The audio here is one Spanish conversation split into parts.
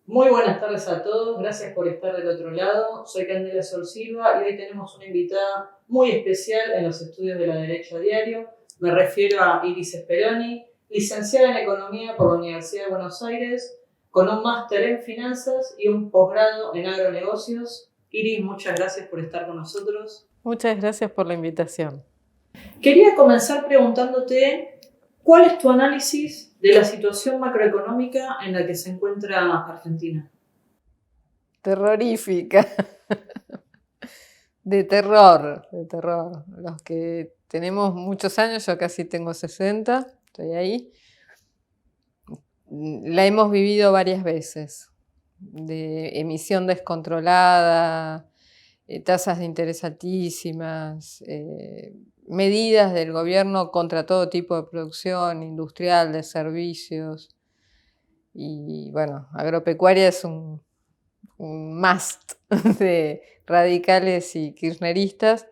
Muy buenas tardes a todos, gracias por estar del otro lado. Soy Candela Sol Silva y hoy tenemos una invitada muy especial en los estudios de la Derecho a Diario. Me refiero a Iris Speroni, licenciada en Economía por la Universidad de Buenos Aires, con un máster en Finanzas y un posgrado en Agronegocios. Iris, muchas gracias por estar con nosotros. Muchas gracias por la invitación. Quería comenzar preguntándote cuál es tu análisis de la situación macroeconómica en la que se encuentra Argentina. Terrorífica. De terror, de terror. Los que tenemos muchos años, yo casi tengo 60, estoy ahí. La hemos vivido varias veces. De emisión descontrolada, tasas de interés altísimas, medidas del gobierno contra todo tipo de producción industrial, de servicios. Y bueno, agropecuaria es un must de radicales y kirchneristas.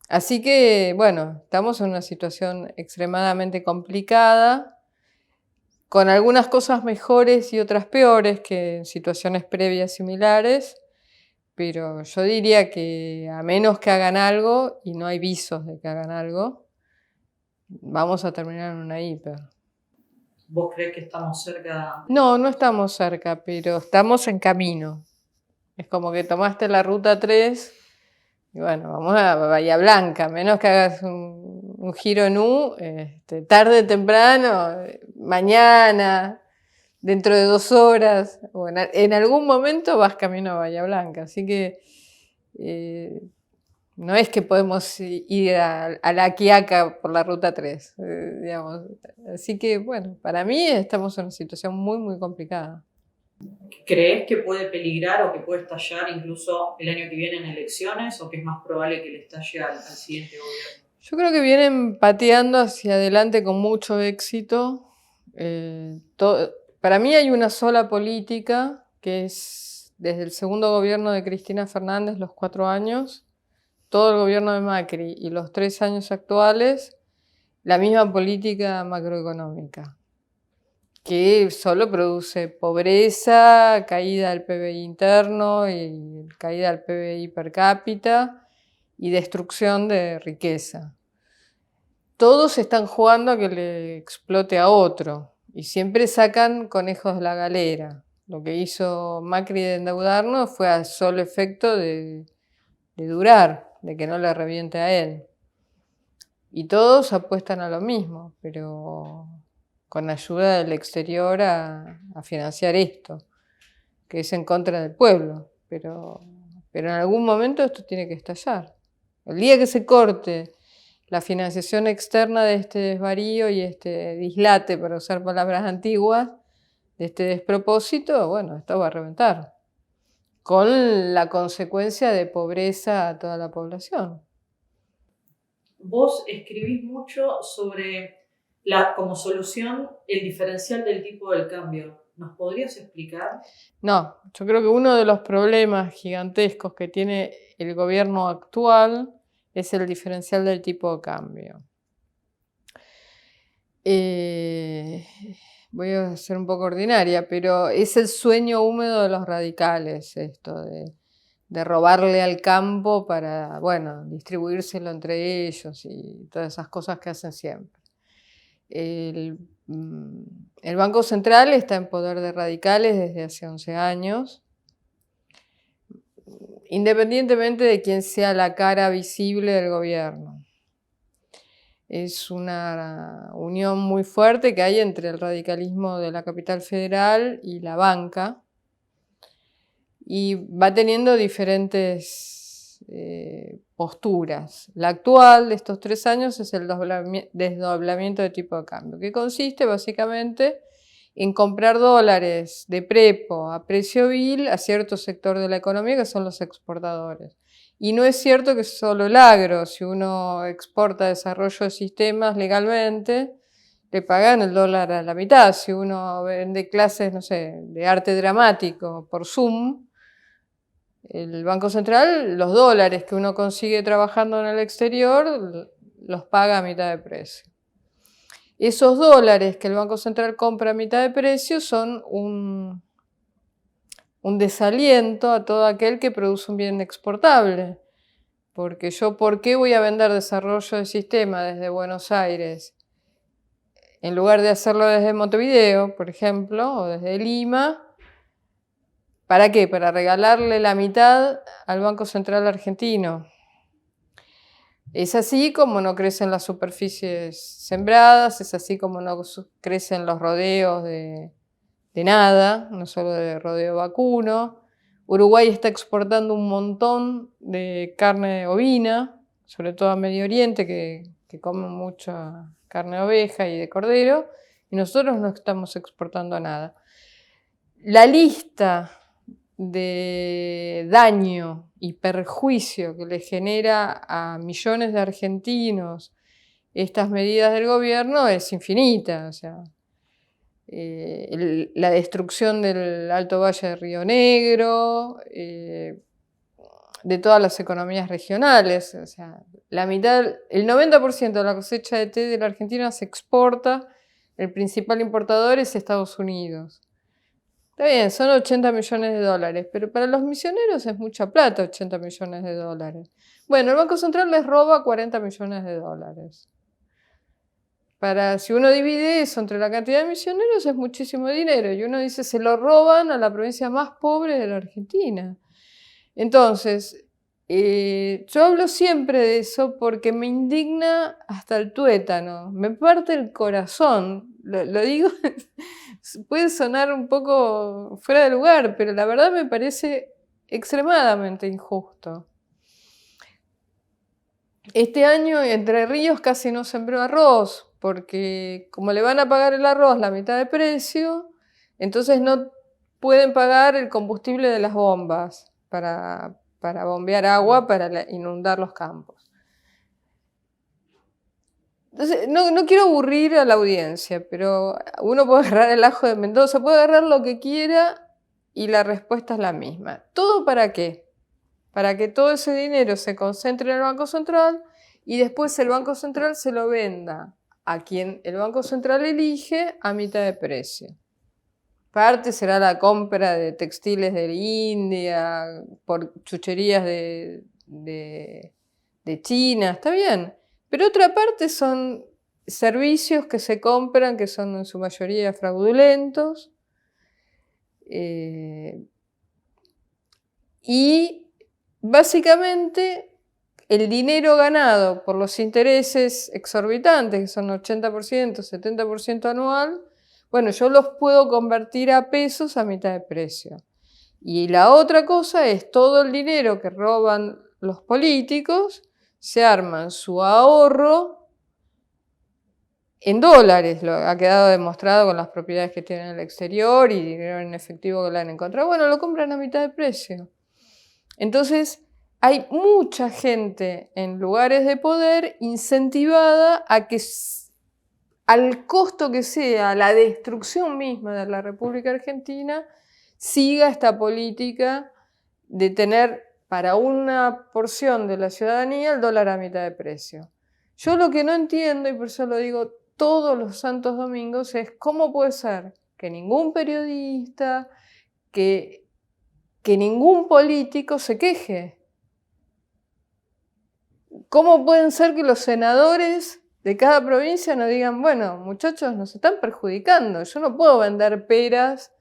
Así que, bueno, estamos en una situación extremadamente complicada, con algunas cosas mejores y otras peores que en situaciones previas similares, pero yo diría que a menos que hagan algo, y no hay visos de que hagan algo, vamos a terminar en una hiper. ¿Vos creés que estamos cerca? No, no estamos cerca, pero estamos en camino. Es como que tomaste la ruta 3 y bueno, vamos a Bahía Blanca, menos que hagas un giro en U, tarde o temprano, mañana, dentro de 2 horas, o en algún momento vas camino a Bahía Blanca. Así que no es que podemos ir a La Quiaca por la ruta 3, digamos. Así que bueno, para mí estamos en una situación muy, muy complicada. ¿Creés que puede peligrar o que puede estallar incluso el año que viene en elecciones o que es más probable que le estalle al siguiente gobierno? Yo creo que vienen pateando hacia adelante con mucho éxito. Para mí hay una sola política, que es desde el segundo gobierno de Cristina Fernández, los 4 años, todo el gobierno de Macri y los 3 años actuales, la misma política macroeconómica, que solo produce pobreza, caída del PBI interno y caída del PBI per cápita y destrucción de riqueza. Todos están jugando a que le explote a otro y siempre sacan conejos de la galera. Lo que hizo Macri de endeudarnos fue a solo efecto de durar, de que no le reviente a él. Y todos apuestan a lo mismo, pero con ayuda del exterior a financiar esto, que es en contra del pueblo. Pero en algún momento esto tiene que estallar. El día que se corte la financiación externa de este desvarío y este dislate, para usar palabras antiguas, de este despropósito, bueno, esto va a reventar, con la consecuencia de pobreza a toda la población. Vos escribís mucho sobre como solución el diferencial del tipo del cambio. ¿Nos podrías explicar? No, yo creo que uno de los problemas gigantescos que tiene el gobierno actual es el diferencial del tipo de cambio. Voy a ser un poco ordinaria, pero es el sueño húmedo de los radicales, esto de robarle al campo para, bueno, distribuírselo entre ellos y todas esas cosas que hacen siempre. El, el Banco Central está en poder de radicales desde hace 11 años, independientemente de quién sea la cara visible del gobierno. Es una unión muy fuerte que hay entre el radicalismo de la capital federal y la banca, y va teniendo diferentes posturas. La actual de estos 3 años es el desdoblamiento de tipo de cambio, que consiste básicamente en comprar dólares de prepo a precio vil a cierto sector de la economía, que son los exportadores. Y no es cierto que es solo el agro. Si uno exporta desarrollo de sistemas legalmente, le pagan el dólar a la mitad. Si uno vende clases, no sé, de arte dramático por Zoom, el Banco Central, los dólares que uno consigue trabajando en el exterior, los paga a mitad de precio. Esos dólares que el Banco Central compra a mitad de precio son un desaliento a todo aquel que produce un bien exportable. Porque yo, ¿por qué voy a vender desarrollo de sistema desde Buenos Aires en lugar de hacerlo desde Montevideo, por ejemplo, o desde Lima? ¿Para qué? Para regalarle la mitad al Banco Central argentino. Es así como no crecen las superficies sembradas, es así como no crecen los rodeos de nada, no solo de rodeo vacuno. Uruguay está exportando un montón de carne ovina, sobre todo a Medio Oriente, que comen mucha carne de oveja y de cordero, y nosotros no estamos exportando nada. La lista de daño y perjuicio que le genera a millones de argentinos estas medidas del gobierno es infinita. O sea, la destrucción del Alto Valle de Río Negro, de todas las economías regionales. O sea, el 90% de la cosecha de té de la Argentina se exporta, el principal importador es Estados Unidos. Está bien, son 80 millones de dólares, pero para los misioneros es mucha plata, 80 millones de dólares. Bueno, el Banco Central les roba 40 millones de dólares. Si uno divide eso entre la cantidad de misioneros es muchísimo dinero, y uno dice, se lo roban a la provincia más pobre de la Argentina. Entonces, yo hablo siempre de eso porque me indigna hasta el tuétano, me parte el corazón, lo digo, puede sonar un poco fuera de lugar, pero la verdad me parece extremadamente injusto. Este año Entre Ríos casi no sembró arroz, porque como le van a pagar el arroz la mitad de precio, entonces no pueden pagar el combustible de las bombas para bombear agua, para inundar los campos. Entonces, no quiero aburrir a la audiencia, pero uno puede agarrar el ajo de Mendoza, puede agarrar lo que quiera y la respuesta es la misma. ¿Todo para qué? Para que todo ese dinero se concentre en el Banco Central y después el Banco Central se lo venda a quien el Banco Central elige a mitad de precio. Parte será la compra de textiles de India, por chucherías de China, está bien. Pero otra parte son servicios que se compran, que son en su mayoría fraudulentos. Y básicamente el dinero ganado por los intereses exorbitantes, que son 80%, 70% anual, bueno, yo los puedo convertir a pesos a mitad de precio. Y la otra cosa es todo el dinero que roban los políticos, se arman su ahorro en dólares, lo ha quedado demostrado con las propiedades que tienen en el exterior y dinero en efectivo que le han encontrado. Bueno, lo compran a mitad de precio. Entonces, hay mucha gente en lugares de poder incentivada a que, al costo que sea, la destrucción misma de la República Argentina, siga esta política de tener para una porción de la ciudadanía el dólar a mitad de precio. Yo lo que no entiendo, y por eso lo digo todos los santos domingos, es cómo puede ser que ningún periodista, que ningún político se queje. ¿Cómo pueden ser que los senadores de cada provincia nos digan, bueno, muchachos, nos están perjudicando, yo no puedo vender peras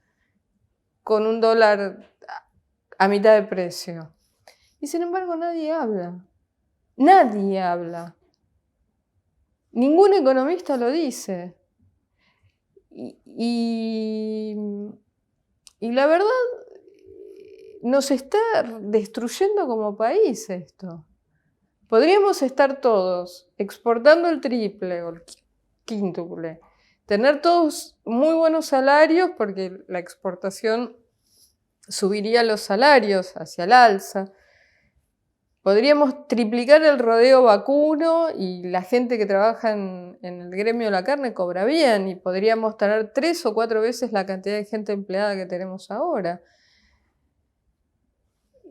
con un dólar a mitad de precio? Y sin embargo nadie habla. Nadie habla. Ningún economista lo dice. Y la verdad, nos está destruyendo como país esto. Podríamos estar todos exportando el triple o el quíntuple, tener todos muy buenos salarios porque la exportación subiría los salarios hacia el alza. Podríamos triplicar el rodeo vacuno y la gente que trabaja en el gremio de la carne cobra bien, y podríamos tener 3 o 4 veces la cantidad de gente empleada que tenemos ahora.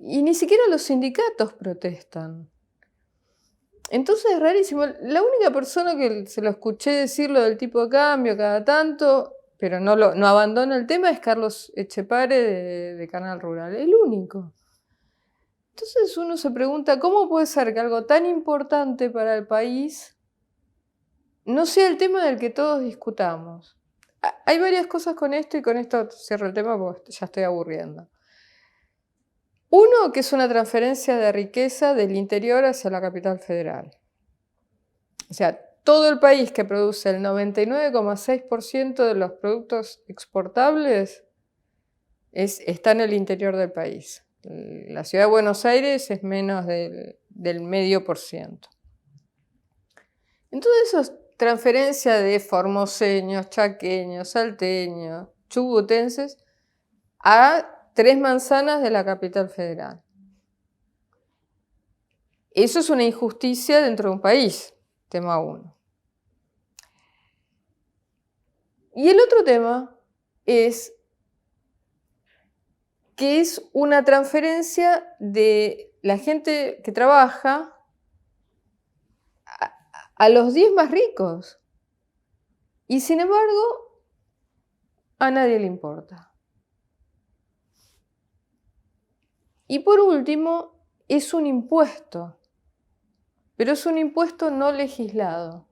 Y ni siquiera los sindicatos protestan. Entonces es rarísimo. La única persona que se lo escuché decir lo del tipo de cambio cada tanto pero no abandona el tema, es Carlos Echepare de Canal Rural, el único. Entonces uno se pregunta, ¿cómo puede ser que algo tan importante para el país no sea el tema del que todos discutamos? Hay varias cosas con esto, y con esto cierro el tema porque ya estoy aburriendo. Uno, que es una transferencia de riqueza del interior hacia la capital federal. O sea, todo el país que produce el 99,6% de los productos exportables está en el interior del país. La ciudad de Buenos Aires es menos del 0,5%. Entonces, eso es transferencia de formoseños, chaqueños, salteños, chubutenses a 3 manzanas de la capital federal. Eso es una injusticia dentro de un país, tema 1. Y el otro tema es que es una transferencia de la gente que trabaja a los 10 más ricos. Y sin embargo, a nadie le importa. Y por último, es un impuesto, pero es un impuesto no legislado.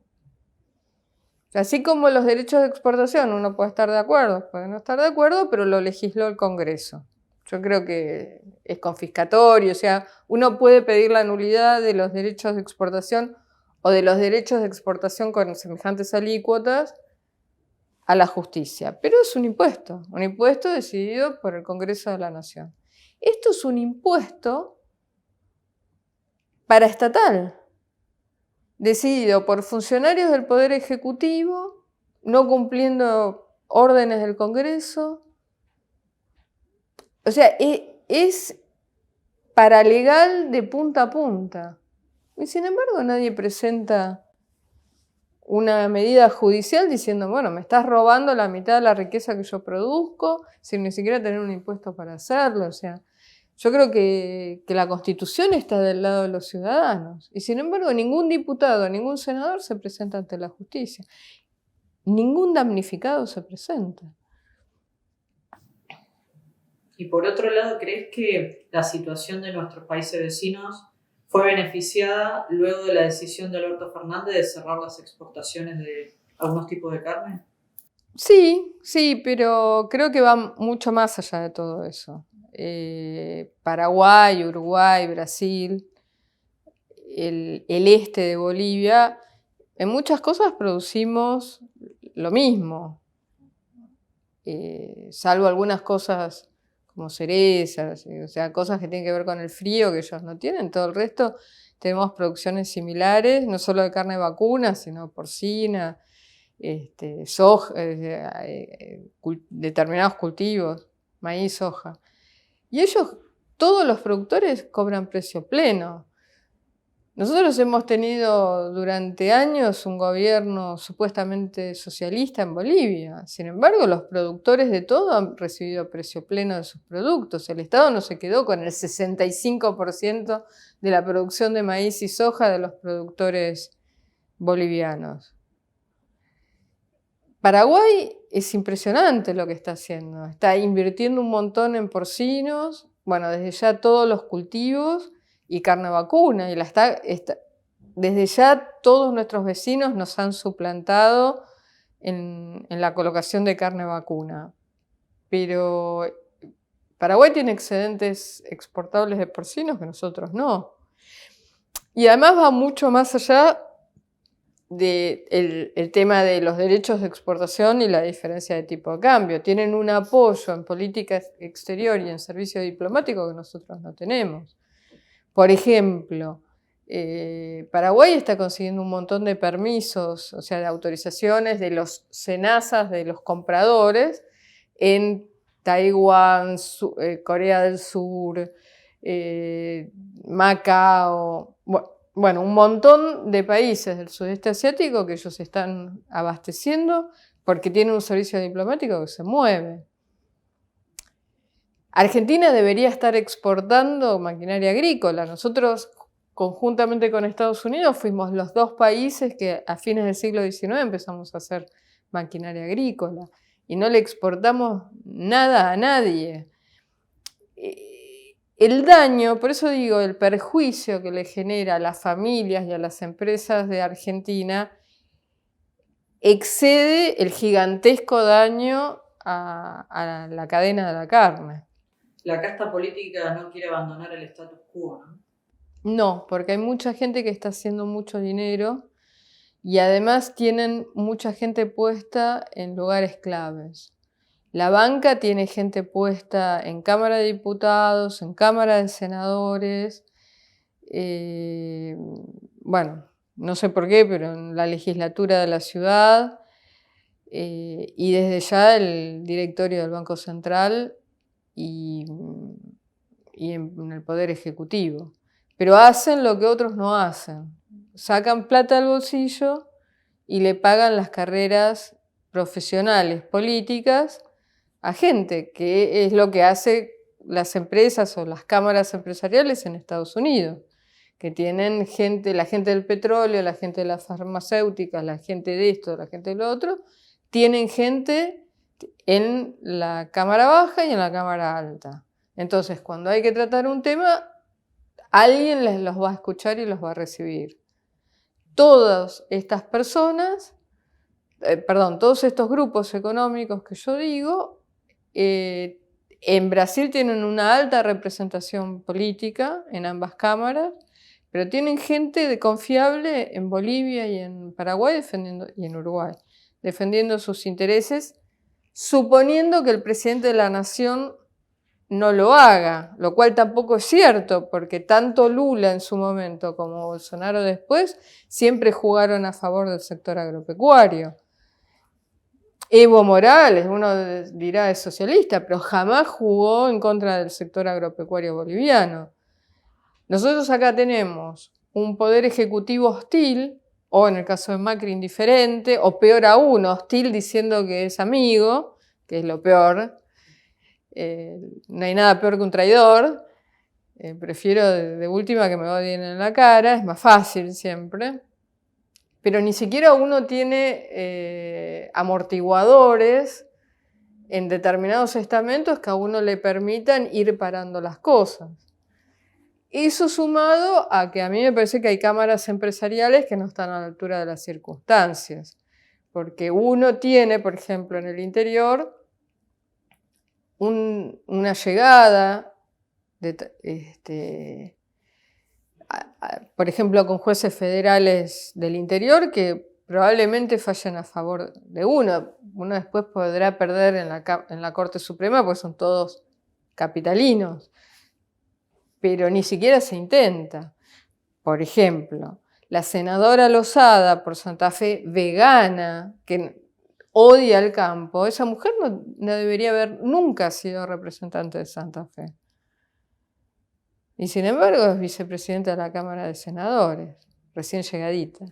Así como los derechos de exportación, uno puede estar de acuerdo, puede no estar de acuerdo, pero lo legisló el Congreso. Yo creo que es confiscatorio, o sea, uno puede pedir la nulidad de los derechos de exportación o de los derechos de exportación con semejantes alícuotas a la justicia, pero es un impuesto decidido por el Congreso de la Nación. Esto es un impuesto paraestatal, decidido por funcionarios del Poder Ejecutivo, no cumpliendo órdenes del Congreso. O sea, es paralegal de punta a punta. Y sin embargo nadie presenta una medida judicial diciendo, bueno, me estás robando la mitad de la riqueza que yo produzco, sin ni siquiera tener un impuesto para hacerlo. O sea, yo creo que la Constitución está del lado de los ciudadanos. Y sin embargo ningún diputado, ningún senador se presenta ante la justicia. Ningún damnificado se presenta. Y por otro lado, ¿crees que la situación de nuestros países vecinos fue beneficiada luego de la decisión de Alberto Fernández de cerrar las exportaciones de algunos tipos de carne? Sí, pero creo que va mucho más allá de todo eso. Paraguay, Uruguay, Brasil, el este de Bolivia, en muchas cosas producimos lo mismo, salvo algunas cosas como cerezas, o sea, cosas que tienen que ver con el frío que ellos no tienen. Todo el resto tenemos producciones similares, no solo de carne vacuna, sino porcina, soja, determinados cultivos, maíz, soja. Y ellos, todos los productores, cobran precio pleno. Nosotros hemos tenido durante años un gobierno supuestamente socialista en Bolivia. Sin embargo, los productores de todo han recibido precio pleno de sus productos. El Estado no se quedó con el 65% de la producción de maíz y soja de los productores bolivianos. Paraguay es impresionante lo que está haciendo. Está invirtiendo un montón en porcinos, bueno, desde ya todos los cultivos y carne vacuna. Y desde ya todos nuestros vecinos nos han suplantado en la colocación de carne vacuna. Pero Paraguay tiene excedentes exportables de porcinos que nosotros no. Y además va mucho más allá del tema de los derechos de exportación y la diferencia de tipo de cambio. Tienen un apoyo en política exterior y en servicio diplomático que nosotros no tenemos. Por ejemplo, Paraguay está consiguiendo un montón de permisos, o sea, de autorizaciones de los SENASAs de los compradores en Taiwán, Corea del Sur, Macao, bueno, un montón de países del sudeste asiático que ellos están abasteciendo porque tienen un servicio diplomático que se mueve. Argentina debería estar exportando maquinaria agrícola. Nosotros, conjuntamente con Estados Unidos, fuimos los 2 países que a fines del siglo XIX empezamos a hacer maquinaria agrícola. y no le exportamos nada a nadie. El daño, por eso digo, el perjuicio que le genera a las familias y a las empresas de Argentina excede el gigantesco daño a la cadena de la carne. La casta política no quiere abandonar el status quo, ¿no? No, porque hay mucha gente que está haciendo mucho dinero y además tienen mucha gente puesta en lugares claves. La banca tiene gente puesta en Cámara de Diputados, en Cámara de Senadores, bueno, no sé por qué, pero en la legislatura de la ciudad, y desde ya el directorio del Banco Central y en el Poder Ejecutivo. Pero hacen lo que otros no hacen. Sacan plata del bolsillo y le pagan las carreras profesionales, políticas, a gente, que es lo que hace las empresas o las cámaras empresariales en Estados Unidos, que tienen gente, la gente del petróleo, la gente de las farmacéuticas, la gente de esto, la gente de lo otro, tienen gente en la cámara baja y en la cámara alta. Entonces, cuando hay que tratar un tema, alguien los va a escuchar y los va a recibir. Todas estas personas, todos estos grupos económicos que yo digo, en Brasil tienen una alta representación política en ambas cámaras, pero tienen gente confiable en Bolivia y en Paraguay y en Uruguay, defendiendo sus intereses, suponiendo que el presidente de la nación no lo haga, lo cual tampoco es cierto, porque tanto Lula en su momento como Bolsonaro después siempre jugaron a favor del sector agropecuario. Evo Morales, uno dirá es socialista, pero jamás jugó en contra del sector agropecuario boliviano. Nosotros acá tenemos un poder ejecutivo hostil, o en el caso de Macri indiferente, o peor aún, hostil diciendo que es amigo, que es lo peor. No hay nada peor que un traidor. Prefiero de última que me odien en la cara, es más fácil siempre. Pero ni siquiera uno tiene amortiguadores en determinados estamentos que a uno le permitan ir parando las cosas. Eso sumado a que a mí me parece que hay cámaras empresariales que no están a la altura de las circunstancias. Porque uno tiene, por ejemplo, en el interior, una llegada, por ejemplo, con jueces federales del interior que probablemente fallen a favor de uno. Uno después podrá perder en la Corte Suprema porque son todos capitalinos, pero ni siquiera se intenta. Por ejemplo, la senadora Lozada por Santa Fe, vegana, que odia el campo, esa mujer no debería haber nunca sido representante de Santa Fe. Y sin embargo es vicepresidenta de la Cámara de Senadores, recién llegadita.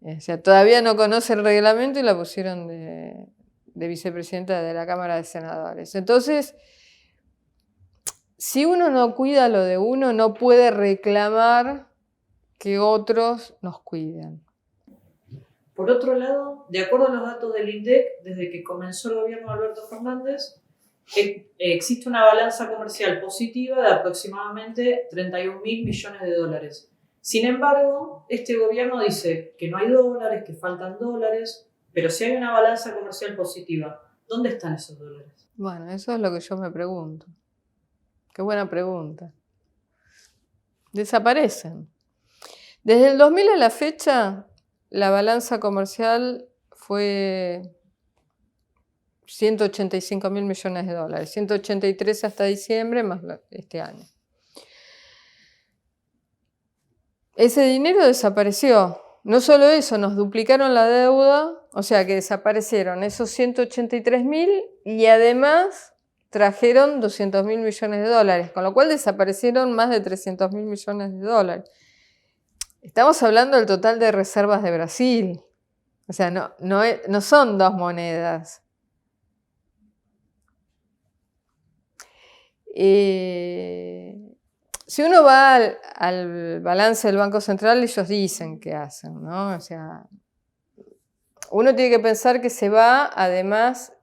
O sea, todavía no conoce el reglamento y la pusieron de vicepresidenta de la Cámara de Senadores. Entonces, si uno no cuida lo de uno, no puede reclamar que otros nos cuiden. Por otro lado, de acuerdo a los datos del INDEC, desde que comenzó el gobierno de Alberto Fernández, existe una balanza comercial positiva de aproximadamente 31.000 millones de dólares. Sin embargo, este gobierno dice que no hay dólares, que faltan dólares, pero si hay una balanza comercial positiva, ¿dónde están esos dólares? Bueno, eso es lo que yo me pregunto. Qué buena pregunta. Desaparecen. Desde el 2000 a la fecha, la balanza comercial fue 185.000 millones de dólares, 183 hasta diciembre más este año. Ese dinero desapareció. No solo eso, nos duplicaron la deuda, o sea que desaparecieron esos 183.000 y además trajeron 200.000 millones de dólares, con lo cual desaparecieron más de 300.000 millones de dólares. Estamos hablando del total de reservas de Brasil. O sea, no son dos monedas. Si uno va al balance del Banco Central, ellos dicen qué hacen, ¿no? O sea, uno tiene que pensar que se va, además,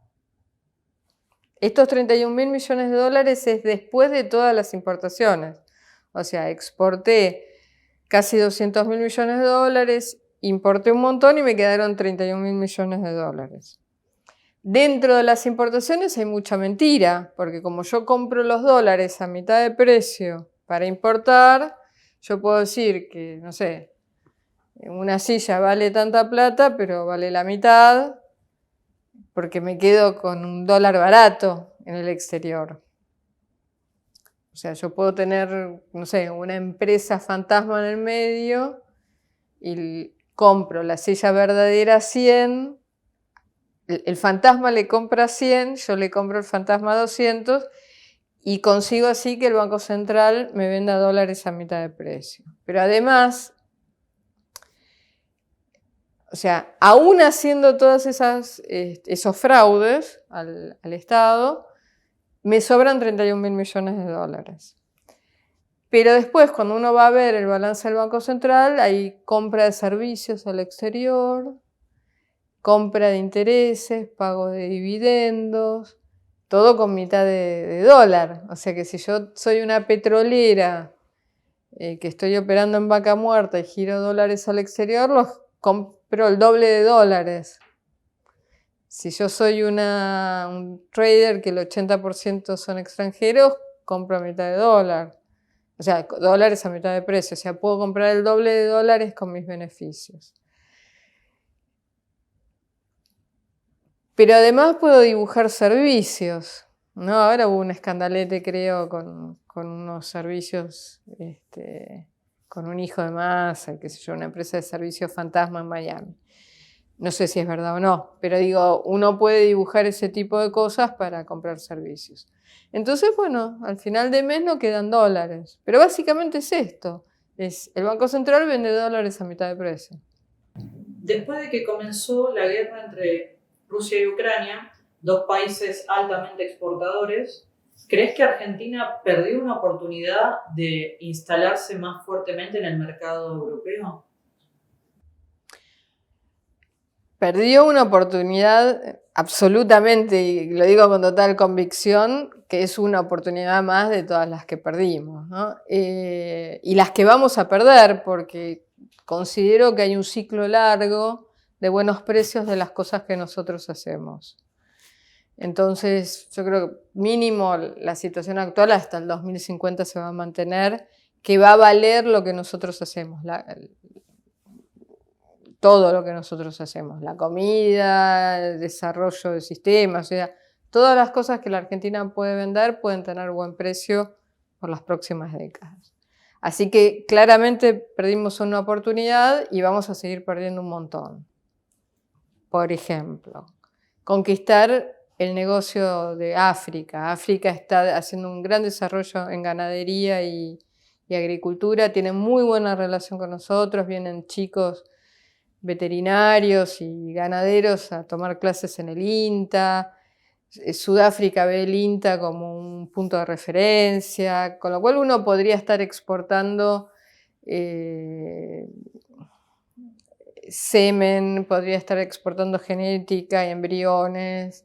Estos 31.000 millones de dólares es después de todas las importaciones. O sea, exporté casi 200.000 millones de dólares, importé un montón y me quedaron 31.000 millones de dólares. Dentro de las importaciones hay mucha mentira, porque como yo compro los dólares a mitad de precio para importar, yo puedo decir que, no sé, una silla vale tanta plata, pero vale la mitad, porque me quedo con un dólar barato en el exterior. O sea, yo puedo tener, no sé, una empresa fantasma en el medio y compro la silla verdadera a 100, el fantasma le compra 100, yo le compro el fantasma a 200 y consigo así que el Banco Central me venda dólares a mitad de precio. Pero además, o sea, aún haciendo todos esos fraudes al Estado, me sobran 31.000 millones de dólares. Pero después, cuando uno va a ver el balance del Banco Central, hay compra de servicios al exterior, compra de intereses, pago de dividendos, todo con mitad de dólar. O sea que si yo soy una petrolera que estoy operando en vaca muerta y giro dólares al exterior, los compro el doble de dólares. Si yo soy un trader que el 80% son extranjeros, compro a mitad de dólar. O sea, dólares a mitad de precio. O sea, puedo comprar el doble de dólares con mis beneficios. Pero además puedo dibujar servicios, ¿no? Ahora hubo un escandalete, creo, con unos servicios, con un hijo de Massa, qué sé yo, una empresa de servicios fantasma en Miami. No sé si es verdad o no, pero digo, uno puede dibujar ese tipo de cosas para comprar servicios. Entonces, bueno, al final de mes no quedan dólares. Pero básicamente es esto. El Banco Central vende dólares a mitad de precio. Después de que comenzó la guerra entre Rusia y Ucrania, dos países altamente exportadores, ¿crees que Argentina perdió una oportunidad de instalarse más fuertemente en el mercado europeo? Perdió una oportunidad absolutamente, y lo digo con total convicción, que es una oportunidad más de todas las que perdimos, ¿no? Y las que vamos a perder, porque considero que hay un ciclo largo de buenos precios de las cosas que nosotros hacemos. Entonces, yo creo que mínimo la situación actual hasta el 2050 se va a mantener, que va a valer lo que nosotros hacemos, todo lo que nosotros hacemos, la comida, el desarrollo de sistemas, o sea, todas las cosas que la Argentina puede vender pueden tener buen precio por las próximas décadas. Así que claramente perdimos una oportunidad y vamos a seguir perdiendo un montón. Por ejemplo, conquistar el negocio de África. África está haciendo un gran desarrollo en ganadería y agricultura, tiene muy buena relación con nosotros, vienen chicos veterinarios y ganaderos a tomar clases en el INTA. Sudáfrica ve el INTA como un punto de referencia, con lo cual uno podría estar exportando semen, podría estar exportando genética y embriones,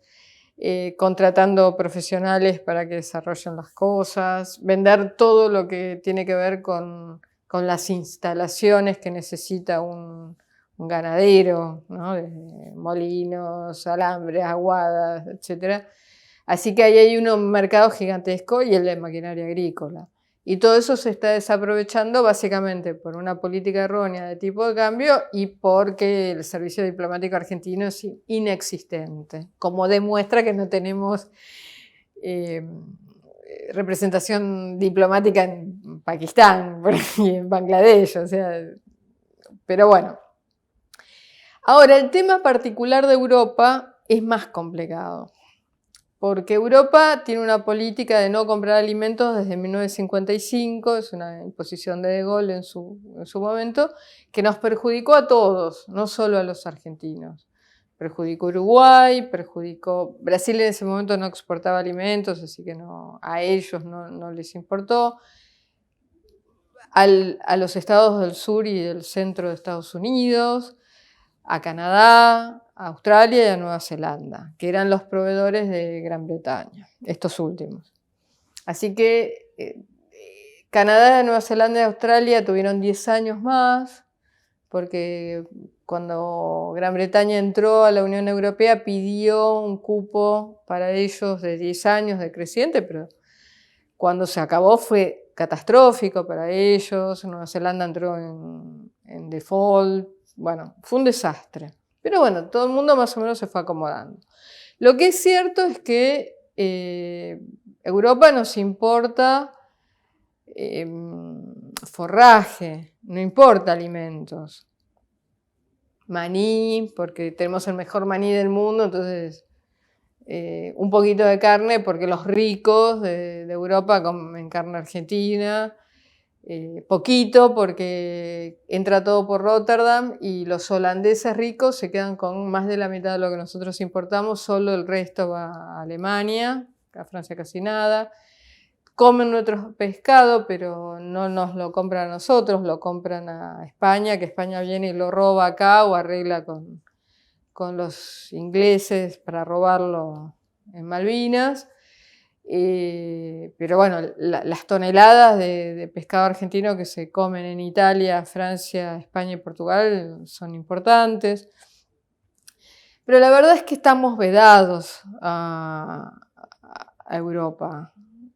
contratando profesionales para que desarrollen las cosas, vender todo lo que tiene que ver con las instalaciones que necesita un ganadero, ¿no? De molinos, alambres, aguadas, etc. Así que ahí hay un mercado gigantesco y el de maquinaria agrícola. Y todo eso se está desaprovechando básicamente por una política errónea de tipo de cambio y porque el servicio diplomático argentino es inexistente, como demuestra que no tenemos representación diplomática en Pakistán y en Bangladesh, o sea, pero bueno. Ahora, el tema particular de Europa es más complicado, porque Europa tiene una política de no comprar alimentos desde 1955, es una imposición de Gaulle en su momento, que nos perjudicó a todos, no solo a los argentinos. Perjudicó Uruguay, Brasil en ese momento no exportaba alimentos, así que a ellos no les importó. A los estados del sur y del centro de Estados Unidos, a Canadá, a Australia y a Nueva Zelanda, que eran los proveedores de Gran Bretaña, estos últimos. Así que Canadá, Nueva Zelanda y Australia tuvieron 10 años más, porque cuando Gran Bretaña entró a la Unión Europea pidió un cupo para ellos de 10 años decreciente, pero cuando se acabó fue catastrófico para ellos. Nueva Zelanda entró en default. Bueno, fue un desastre. Pero bueno, todo el mundo más o menos se fue acomodando. Lo que es cierto es que Europa nos importa forraje, no importa alimentos. Maní, porque tenemos el mejor maní del mundo, entonces un poquito de carne, porque los ricos de Europa comen carne argentina, poquito, porque entra todo por Rotterdam y los holandeses ricos se quedan con más de la mitad de lo que nosotros importamos, solo el resto va a Alemania, a Francia casi nada. Comen nuestro pescado, pero no nos lo compran a nosotros, lo compran a España, que España viene y lo roba acá o arregla con los ingleses para robarlo en Malvinas. Pero bueno, las toneladas de pescado argentino que se comen en Italia, Francia, España y Portugal son importantes. Pero la verdad es que estamos vedados a Europa.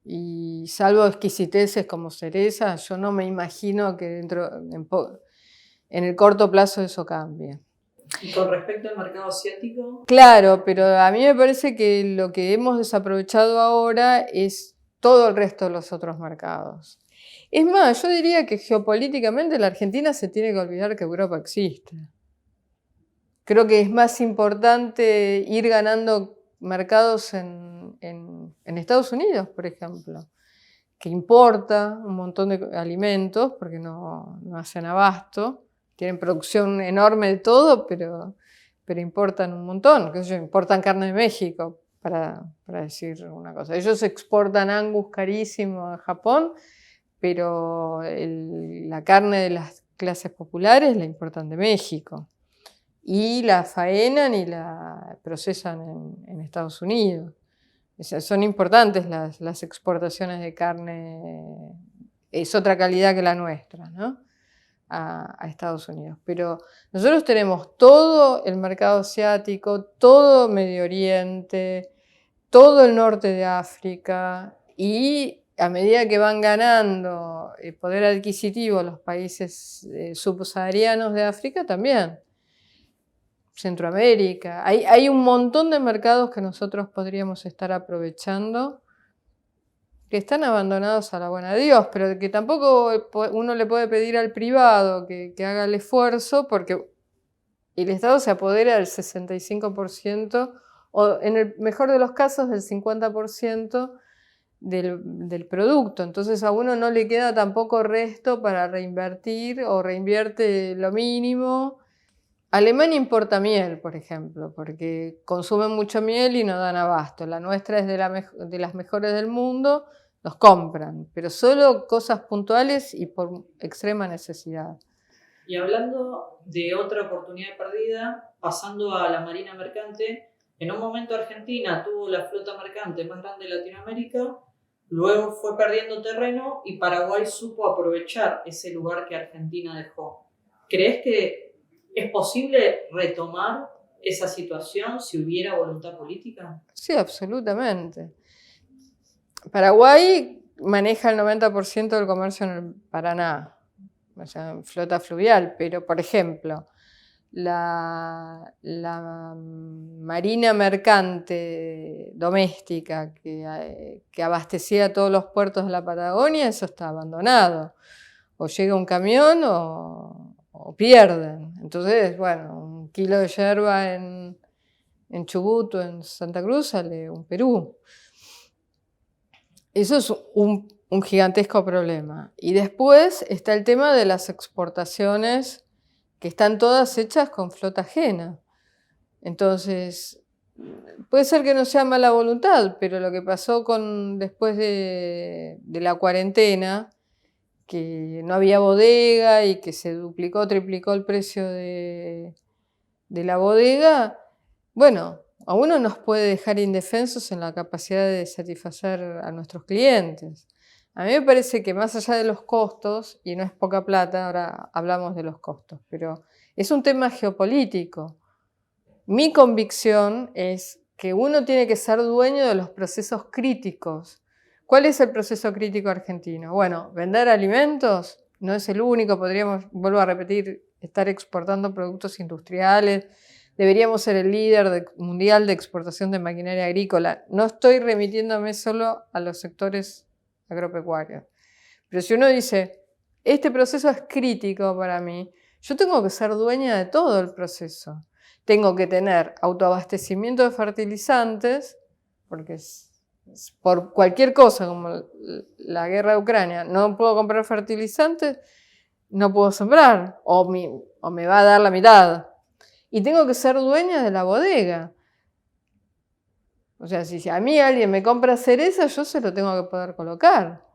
Y salvo exquisiteces como cereza, yo no me imagino que en el corto plazo eso cambie. ¿Y con respecto al mercado asiático? Claro, pero a mí me parece que lo que hemos desaprovechado ahora es todo el resto de los otros mercados. Es más, yo diría que geopolíticamente la Argentina se tiene que olvidar que Europa existe. Creo que es más importante ir ganando mercados en Estados Unidos, por ejemplo, que importa un montón de alimentos porque no hacen abasto, tienen producción enorme de todo, pero importan un montón. Importan carne de México, para decir una cosa. Ellos exportan Angus carísimo a Japón, pero la carne de las clases populares la importan de México. Y la faenan y la procesan en Estados Unidos. Son importantes las exportaciones de carne, es otra calidad que la nuestra, ¿no? A Estados Unidos. Pero nosotros tenemos todo el mercado asiático, todo Medio Oriente, todo el norte de África, y a medida que van ganando el poder adquisitivo los países subsaharianos de África también. Centroamérica. Hay un montón de mercados que nosotros podríamos estar aprovechando, que están abandonados a la buena de Dios, pero que tampoco uno le puede pedir al privado que haga el esfuerzo, porque el Estado se apodera del 65%, o en el mejor de los casos del 50% del producto. Entonces a uno no le queda tampoco resto para reinvertir, o reinvierte lo mínimo. Alemania importa miel, por ejemplo, porque consumen mucha miel y no dan abasto. La nuestra es de las mejores del mundo, los compran, pero solo cosas puntuales y por extrema necesidad. Y hablando de otra oportunidad perdida, pasando a la marina mercante, en un momento Argentina tuvo la flota mercante más grande de Latinoamérica, luego fue perdiendo terreno y Paraguay supo aprovechar ese lugar que Argentina dejó. ¿Crees que es posible retomar esa situación si hubiera voluntad política? Sí, absolutamente. Paraguay maneja el 90% del comercio en el Paraná, o sea, flota fluvial, pero por ejemplo, la marina mercante doméstica que abastecía todos los puertos de la Patagonia, eso está abandonado. O llega un camión o pierden. Entonces, bueno, un kilo de yerba en Chubut o en Santa Cruz sale un Perú. Eso es un gigantesco problema. Y después está el tema de las exportaciones, que están todas hechas con flota ajena. Entonces, puede ser que no sea mala voluntad, pero lo que pasó después de la cuarentena, que no había bodega y que se duplicó, triplicó el precio de la bodega, bueno, a uno nos puede dejar indefensos en la capacidad de satisfacer a nuestros clientes. A mí me parece que más allá de los costos, y no es poca plata, ahora hablamos de los costos, pero es un tema geopolítico. Mi convicción es que uno tiene que ser dueño de los procesos críticos. ¿Cuál es el proceso crítico argentino? Bueno, vender alimentos no es el único, podríamos, vuelvo a repetir, estar exportando productos industriales, deberíamos ser el líder mundial de exportación de maquinaria agrícola. No estoy remitiéndome solo a los sectores agropecuarios. Pero si uno dice, este proceso es crítico para mí, yo tengo que ser dueña de todo el proceso. Tengo que tener autoabastecimiento de fertilizantes, porque por cualquier cosa, como la guerra de Ucrania, no puedo comprar fertilizantes, no puedo sembrar, o me va a dar la mitad. Y tengo que ser dueña de la bodega. O sea, si a mí alguien me compra cereza, yo se lo tengo que poder colocar.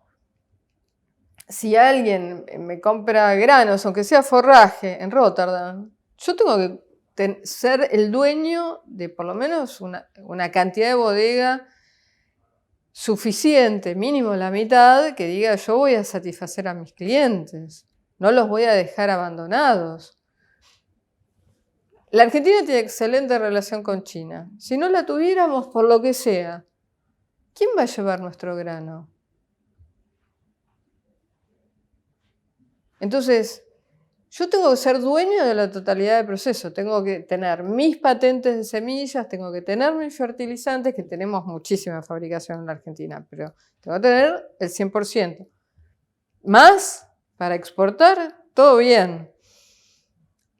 Si alguien me compra granos, aunque sea forraje, en Rotterdam, yo tengo que ser el dueño de por lo menos una cantidad de bodega suficiente, mínimo la mitad, que diga yo voy a satisfacer a mis clientes, no los voy a dejar abandonados. La Argentina tiene excelente relación con China. Si no la tuviéramos, por lo que sea, ¿quién va a llevar nuestro grano? Entonces, yo tengo que ser dueño de la totalidad del proceso. Tengo que tener mis patentes de semillas, tengo que tener mis fertilizantes, que tenemos muchísima fabricación en la Argentina, pero tengo que tener el 100%. Más, para exportar, todo bien.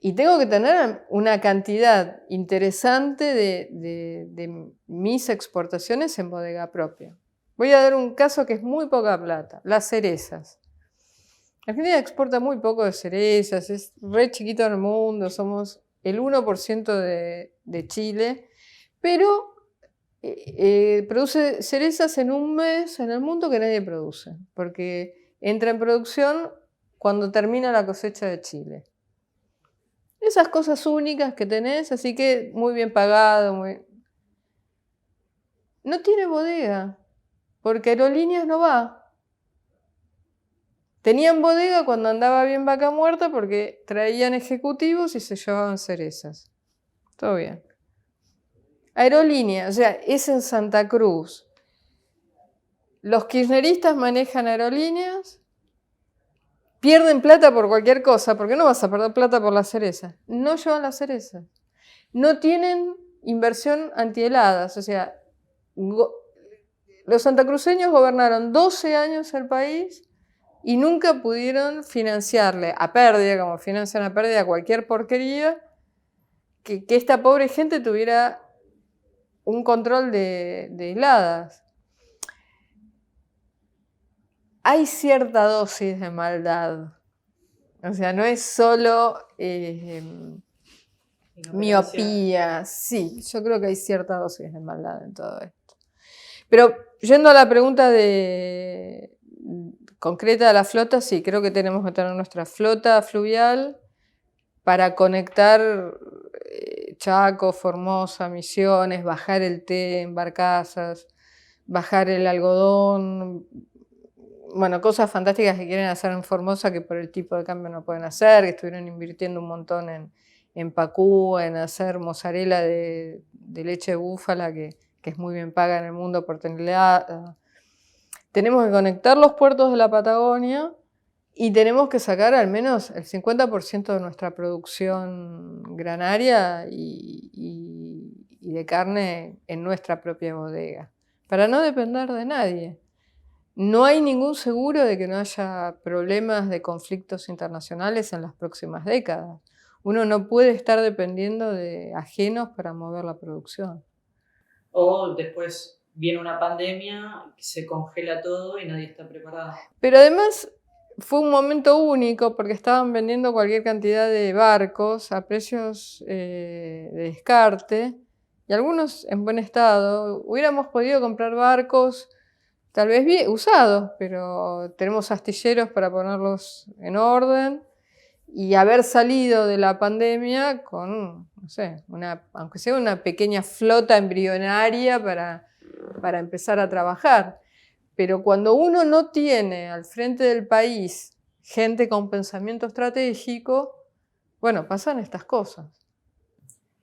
Y tengo que tener una cantidad interesante de mis exportaciones en bodega propia. Voy a dar un caso que es muy poca plata, las cerezas. Argentina exporta muy poco de cerezas, es re chiquito en el mundo, somos el 1% de Chile, pero produce cerezas en un mes en el mundo que nadie produce, porque entra en producción cuando termina la cosecha de Chile. Esas cosas únicas que tenés, así que muy bien pagado. No tiene bodega, porque Aerolíneas no va. Tenían bodega cuando andaba bien Vaca Muerta porque traían ejecutivos y se llevaban cerezas. Todo bien. Aerolíneas, o sea, es en Santa Cruz. Los kirchneristas manejan Aerolíneas, pierden plata por cualquier cosa, porque no vas a perder plata por las cerezas. No llevan las cerezas. No tienen inversión antiheladas, o sea, los santacruceños gobernaron 12 años el país y nunca pudieron financiarle a pérdida, como financian a pérdida cualquier porquería, que esta pobre gente tuviera un control de heladas. Hay cierta dosis de maldad. O sea, no es solo miopía. Sí, yo creo que hay cierta dosis de maldad en todo esto. Pero yendo a la pregunta concreta de la flota, sí, creo que tenemos que tener nuestra flota fluvial para conectar Chaco, Formosa, Misiones, bajar el té en barcazas, bajar el algodón, bueno, cosas fantásticas que quieren hacer en Formosa que por el tipo de cambio no pueden hacer, que estuvieron invirtiendo un montón en Pacú, en hacer mozzarella de leche de búfala, que es muy bien paga en el mundo por tonelada. Tenemos que conectar los puertos de la Patagonia y tenemos que sacar al menos el 50% de nuestra producción granaria y de carne en nuestra propia bodega, para no depender de nadie. No hay ningún seguro de que no haya problemas de conflictos internacionales en las próximas décadas. Uno no puede estar dependiendo de ajenos para mover la producción. O después viene una pandemia, se congela todo y nadie está preparado. Pero además fue un momento único porque estaban vendiendo cualquier cantidad de barcos a precios de descarte y algunos en buen estado. Hubiéramos podido comprar barcos tal vez bien usados, pero tenemos astilleros para ponerlos en orden y haber salido de la pandemia con, no sé, aunque sea una pequeña flota embrionaria para empezar a trabajar. Pero cuando uno no tiene al frente del país gente con pensamiento estratégico, bueno, pasan estas cosas.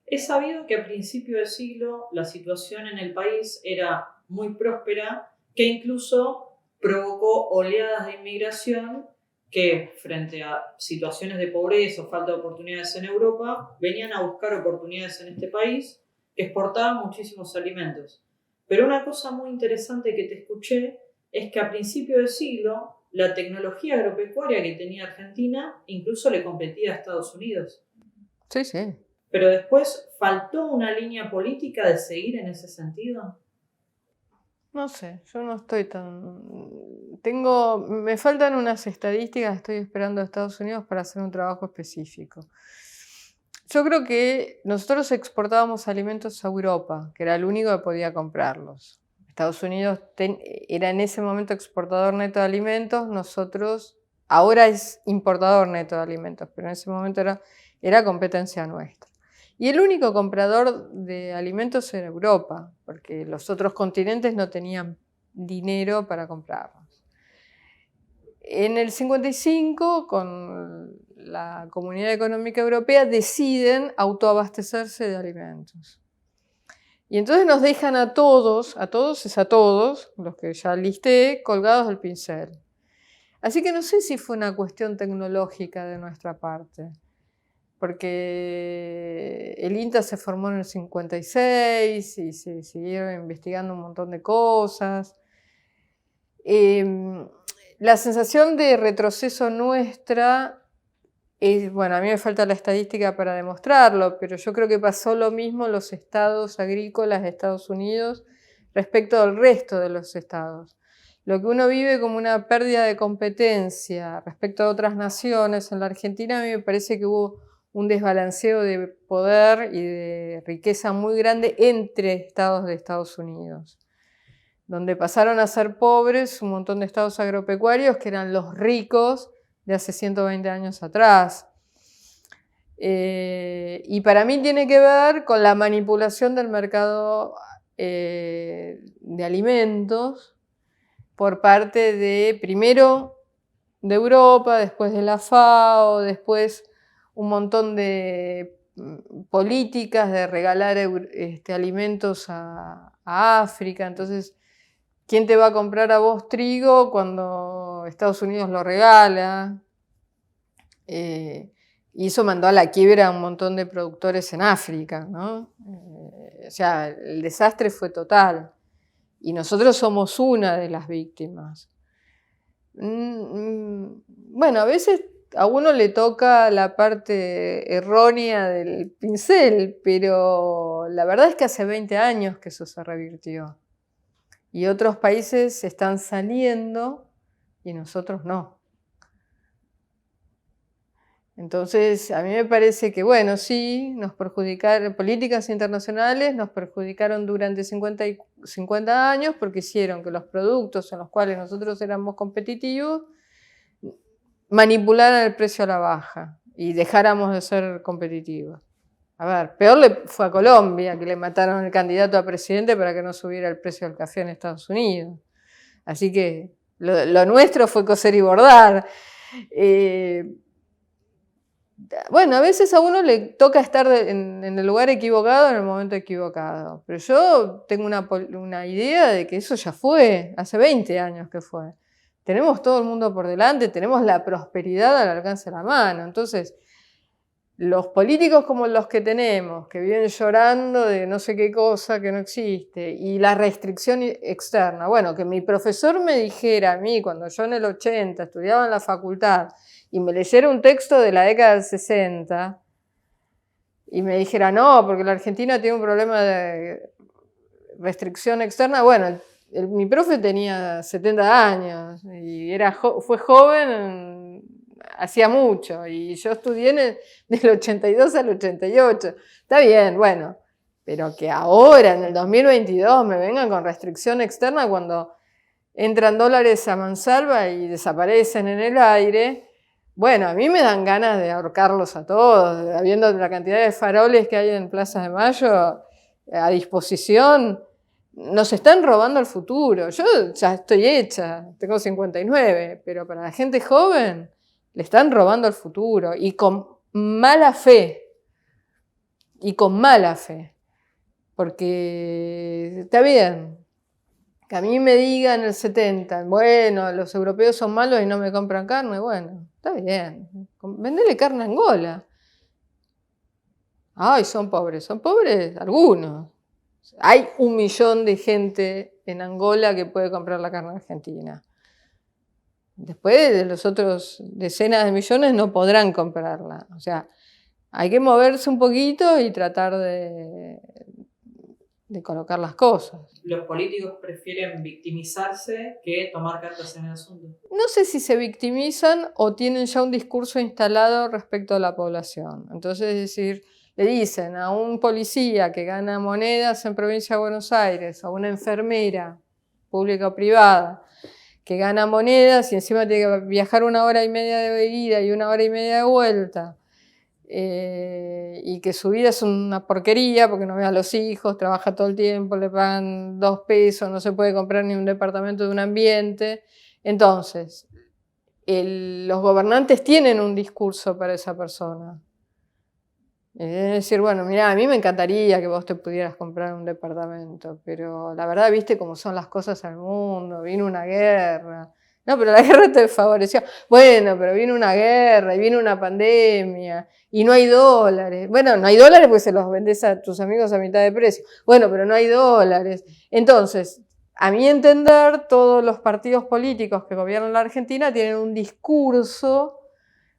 Es sabido que a principio de siglo la situación en el país era muy próspera, que incluso provocó oleadas de inmigración que, frente a situaciones de pobreza o falta de oportunidades en Europa, venían a buscar oportunidades en este país, que exportaba muchísimos alimentos. Pero una cosa muy interesante que te escuché es que a principio de siglo la tecnología agropecuaria que tenía Argentina incluso le competía a Estados Unidos. Sí, sí. Pero después, ¿faltó una línea política de seguir en ese sentido? No sé, yo no estoy tan... Me faltan unas estadísticas, estoy esperando a Estados Unidos para hacer un trabajo específico. Yo creo que nosotros exportábamos alimentos a Europa, que era el único que podía comprarlos. Estados Unidos era en ese momento exportador neto de alimentos, nosotros ahora es importador neto de alimentos, pero en ese momento era competencia nuestra. Y el único comprador de alimentos era Europa, porque los otros continentes no tenían dinero para comprarlos. En el 55, con la Comunidad Económica Europea, deciden autoabastecerse de alimentos. Y entonces nos dejan a todos, los que ya listé, colgados del pincel. Así que no sé si fue una cuestión tecnológica de nuestra parte, porque el INTA se formó en el 56 y se siguieron investigando un montón de cosas. La sensación de retroceso nuestra es, bueno, a mí me falta la estadística para demostrarlo, pero yo creo que pasó lo mismo en los estados agrícolas de Estados Unidos respecto al resto de los estados. Lo que uno vive como una pérdida de competencia respecto a otras naciones, en la Argentina a mí me parece que hubo un desbalanceo de poder y de riqueza muy grande entre estados de Estados Unidos, donde pasaron a ser pobres un montón de estados agropecuarios que eran los ricos de hace 120 años atrás. Y para mí tiene que ver con la manipulación del mercado de alimentos por parte de, primero, de Europa, después de la FAO, después un montón de políticas de regalar alimentos a África. Entonces, ¿quién te va a comprar a vos trigo cuando Estados Unidos lo regala? Y eso mandó a la quiebra a un montón de productores en África, ¿no? O sea, el desastre fue total. Y nosotros somos una de las víctimas. Bueno, a veces a uno le toca la parte errónea del pincel, pero la verdad es que hace 20 años que eso se revirtió. Y otros países están saliendo y nosotros no. Entonces, a mí me parece que, bueno, sí, nos perjudicaron, políticas internacionales nos perjudicaron durante 50 años porque hicieron que los productos en los cuales nosotros éramos competitivos manipularan el precio a la baja y dejáramos de ser competitivos. A ver, peor le fue a Colombia, que le mataron al candidato a presidente para que no subiera el precio del café en Estados Unidos. Así que lo nuestro fue coser y bordar. Bueno, a veces a uno le toca estar en el lugar equivocado en el momento equivocado, pero yo tengo una idea de que eso ya fue, hace 20 años que fue. Tenemos todo el mundo por delante, tenemos la prosperidad al alcance de la mano. Entonces, los políticos como los que tenemos, que viven llorando de no sé qué cosa que no existe, y la restricción externa. Bueno, que mi profesor me dijera a mí, cuando yo en el 80 estudiaba en la facultad, y me leyera un texto de la década del 60, y me dijera, no, porque la Argentina tiene un problema de restricción externa. Bueno, mi profe tenía 70 años, y fue joven, hacía mucho, y yo estudié del 82 al 88. Está bien, bueno, pero que ahora, en el 2022, me vengan con restricción externa cuando entran dólares a mansalva y desaparecen en el aire. Bueno, a mí me dan ganas de ahorcarlos a todos, viendo la cantidad de faroles que hay en Plaza de Mayo a disposición. Nos están robando el futuro. Yo ya estoy hecha, tengo 59, pero para la gente joven le están robando el futuro y con mala fe. Y con mala fe. Porque está bien que a mí me digan en el 70, bueno, los europeos son malos y no me compran carne, bueno, está bien. Vendele carne a Angola. Ay, son pobres algunos. Hay 1 millón de gente en Angola que puede comprar la carne argentina. Después de los otros decenas de millones no podrán comprarla. O sea, hay que moverse un poquito y tratar de colocar las cosas. Los políticos prefieren victimizarse que tomar cartas en el asunto. No sé si se victimizan o tienen ya un discurso instalado respecto a la población. Entonces, es decir, le dicen a un policía que gana monedas en Provincia de Buenos Aires, a una enfermera pública o privada que gana monedas y encima tiene que viajar 1 hora y media de ida y 1 hora y media de vuelta, y que su vida es una porquería porque no ve a los hijos, trabaja todo el tiempo, le pagan 2 pesos, no se puede comprar ni un departamento de un ambiente. Entonces, los gobernantes tienen un discurso para esa persona. Es decir, bueno, mirá, a mí me encantaría que vos te pudieras comprar un departamento, pero la verdad, viste cómo son las cosas al mundo, vino una guerra. No, pero la guerra te favoreció. Bueno, pero vino una guerra y vino una pandemia y no hay dólares. Bueno, no hay dólares porque se los vendés a tus amigos a mitad de precio. Bueno, pero no hay dólares. Entonces, a mi entender, todos los partidos políticos que gobiernan la Argentina tienen un discurso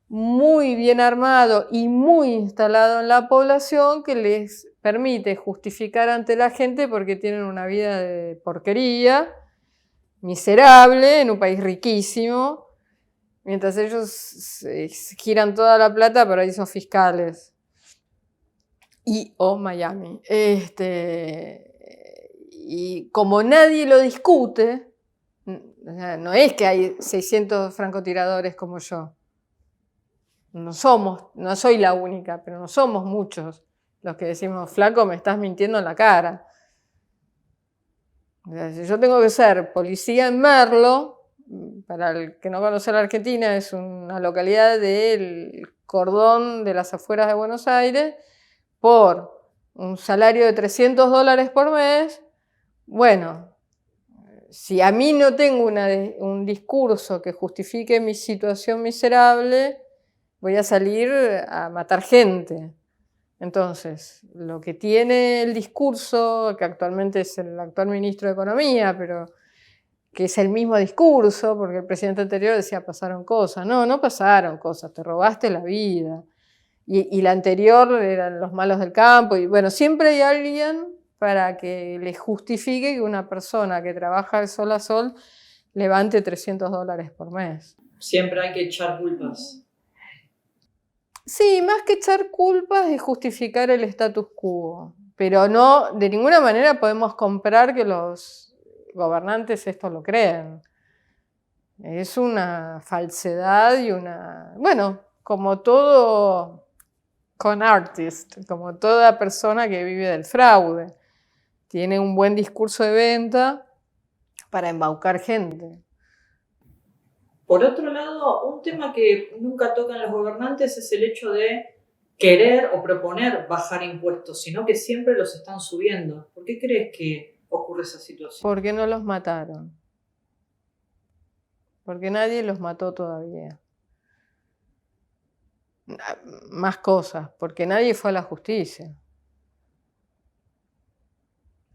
muy bien armado y muy instalado en la población que les permite justificar ante la gente porque tienen una vida de porquería, miserable, en un país riquísimo, mientras ellos giran toda la plata a paraísos fiscales o Miami. Y como nadie lo discute, no es que hay 600 francotiradores como yo. No soy la única, pero no somos muchos los que decimos, flaco, me estás mintiendo en la cara. O sea, si yo tengo que ser policía en Merlo, para el que no conoce la Argentina, es una localidad del cordón de las afueras de Buenos Aires, por un salario de $300 por mes, bueno, si a mí no tengo un discurso que justifique mi situación miserable, voy a salir a matar gente. Entonces, lo que tiene el discurso, que actualmente es el actual ministro de Economía, pero que es el mismo discurso, porque el presidente anterior decía pasaron cosas. No pasaron cosas, te robaste la vida. Y la anterior eran los malos del campo. Y bueno, siempre hay alguien para que le justifique que una persona que trabaja de sol a sol levante $300 por mes. Siempre hay que echar culpas. Sí, más que echar culpas es justificar el status quo, pero no, de ninguna manera podemos comprar que los gobernantes esto lo creen. Es una falsedad y bueno, como todo con artist, como toda persona que vive del fraude, tiene un buen discurso de venta para embaucar gente. Por otro lado, un tema que nunca tocan los gobernantes es el hecho de querer o proponer bajar impuestos, sino que siempre los están subiendo. ¿Por qué crees que ocurre esa situación? Porque no los mataron. Porque nadie los mató todavía. Más cosas, porque nadie fue a la justicia.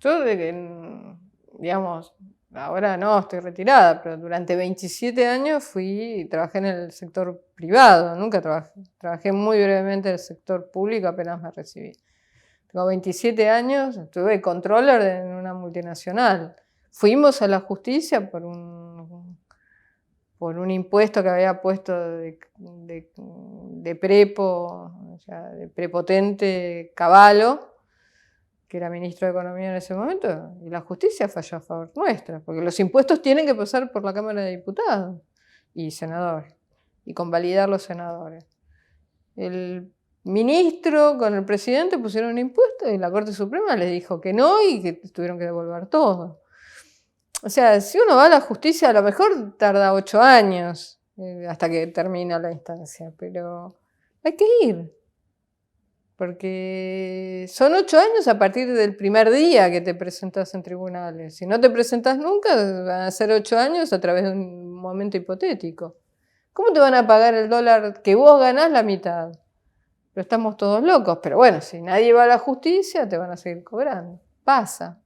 Yo, digamos, ahora no, estoy retirada, pero durante 27 años trabajé en el sector privado, nunca trabajé muy brevemente en el sector público, apenas me recibí. Tengo 27 años, estuve controller en una multinacional. Fuimos a la justicia por un impuesto que había puesto de prepo, o sea, de prepotente Cavallo, que era ministro de Economía en ese momento, y la justicia falló a favor nuestra, porque los impuestos tienen que pasar por la Cámara de Diputados y senadores. y convalidar los senadores. El ministro con el presidente pusieron un impuesto y la Corte Suprema les dijo que no y que tuvieron que devolver todo. O sea, si uno va a la justicia, a lo mejor tarda 8 años hasta que termina la instancia, pero hay que ir. Porque son 8 años a partir del primer día que te presentas en tribunales. Si no te presentas nunca, van a ser 8 años a través de un momento hipotético. ¿Cómo te van a pagar el dólar que vos ganás la mitad? Pero estamos todos locos. Pero bueno, si nadie va a la justicia, te van a seguir cobrando. Pasa.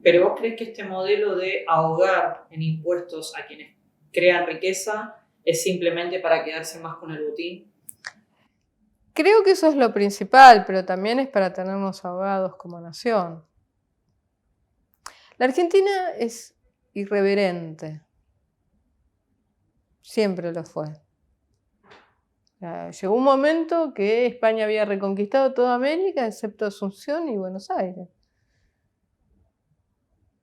¿Pero vos crees que este modelo de ahogar en impuestos a quienes crean riqueza es simplemente para quedarse más con el botín? Creo que eso es lo principal, pero también es para tenernos ahogados como nación. La Argentina es irreverente. Siempre lo fue. Llegó un momento que España había reconquistado toda América, excepto Asunción y Buenos Aires.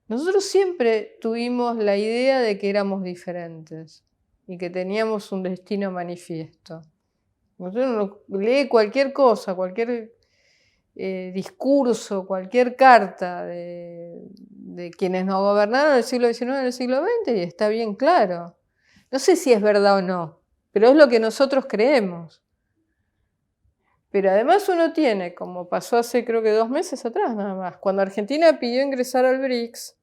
Nosotros siempre tuvimos la idea de que éramos diferentes y que teníamos un destino manifiesto. Uno lee cualquier cosa, cualquier discurso, cualquier carta de quienes nos gobernaron en el siglo XIX y en el siglo XX y está bien claro. No sé si es verdad o no, pero es lo que nosotros creemos. Pero además uno tiene, como pasó hace creo que 2 meses atrás nada más, cuando Argentina pidió ingresar al BRICS,